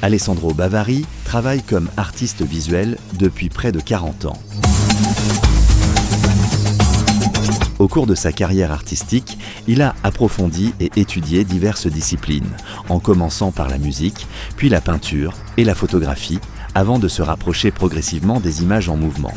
Alessandro Bavari travaille comme artiste visuel depuis près de 40 ans. Au cours de sa carrière artistique, il a approfondi et étudié diverses disciplines, en commençant par la musique, puis la peinture et la photographie, avant de se rapprocher progressivement des images en mouvement.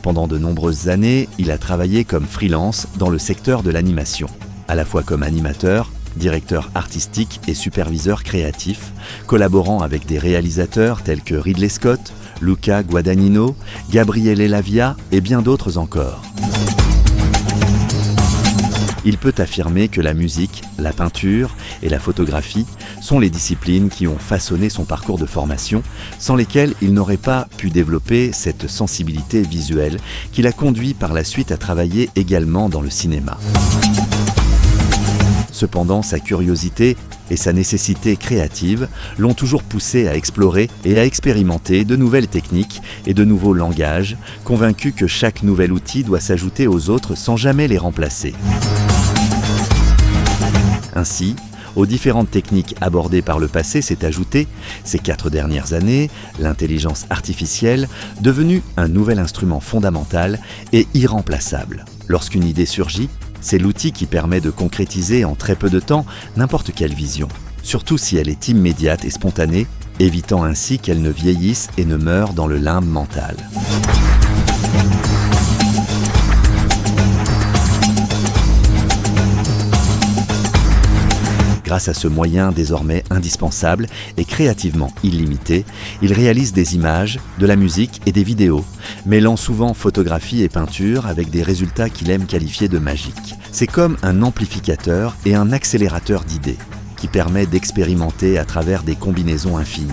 Pendant de nombreuses années, il a travaillé comme freelance dans le secteur de l'animation, à la fois comme animateur, directeur artistique et superviseur créatif, collaborant avec des réalisateurs tels que Ridley Scott, Luca Guadagnino, Gabriele Lavia et bien d'autres encore. Il peut affirmer que la musique, la peinture et la photographie sont les disciplines qui ont façonné son parcours de formation, sans lesquelles il n'aurait pas pu développer cette sensibilité visuelle qui l'a conduit par la suite à travailler également dans le cinéma. Cependant, sa curiosité et sa nécessité créative l'ont toujours poussé à explorer et à expérimenter de nouvelles techniques et de nouveaux langages, convaincu que chaque nouvel outil doit s'ajouter aux autres sans jamais les remplacer. Ainsi, aux différentes techniques abordées par le passé s'est ajouté, ces 4 dernières années, l'intelligence artificielle, devenue un nouvel instrument fondamental et irremplaçable. Lorsqu'une idée surgit, c'est l'outil qui permet de concrétiser en très peu de temps n'importe quelle vision, surtout si elle est immédiate et spontanée, évitant ainsi qu'elle ne vieillisse et ne meure dans le limbe mental. Grâce à ce moyen désormais indispensable et créativement illimité, il réalise des images, de la musique et des vidéos, mêlant souvent photographie et peinture avec des résultats qu'il aime qualifier de magiques. C'est comme un amplificateur et un accélérateur d'idées, qui permet d'expérimenter à travers des combinaisons infinies.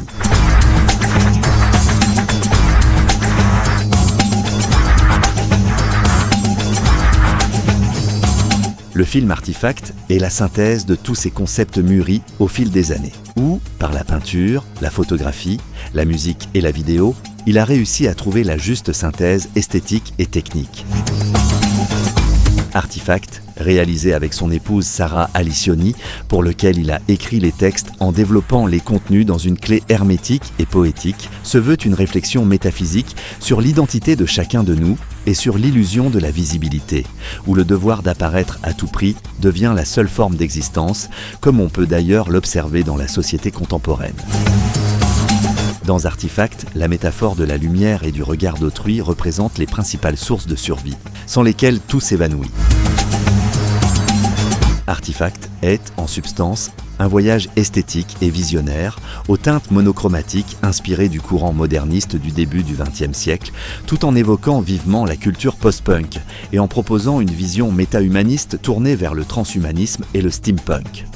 Le film Artifact est la synthèse de tous ces concepts mûris au fil des années, où, par la peinture, la photographie, la musique et la vidéo, il a réussi à trouver la juste synthèse esthétique et technique. Artifact, réalisé avec son épouse Sara Alicioni, pour lequel il a écrit les textes en développant les contenus dans une clé hermétique et poétique, se veut une réflexion métaphysique sur l'identité de chacun de nous et sur l'illusion de la visibilité, où le devoir d'apparaître à tout prix devient la seule forme d'existence, comme on peut d'ailleurs l'observer dans la société contemporaine. Dans Artifact, la métaphore de la lumière et du regard d'autrui représente les principales sources de survie, sans lesquelles tout s'évanouit. Artifact est, en substance, un voyage esthétique et visionnaire, aux teintes monochromatiques inspirées du courant moderniste du début du XXe siècle, tout en évoquant vivement la culture post-punk et en proposant une vision méta-humaniste tournée vers le transhumanisme et le steampunk.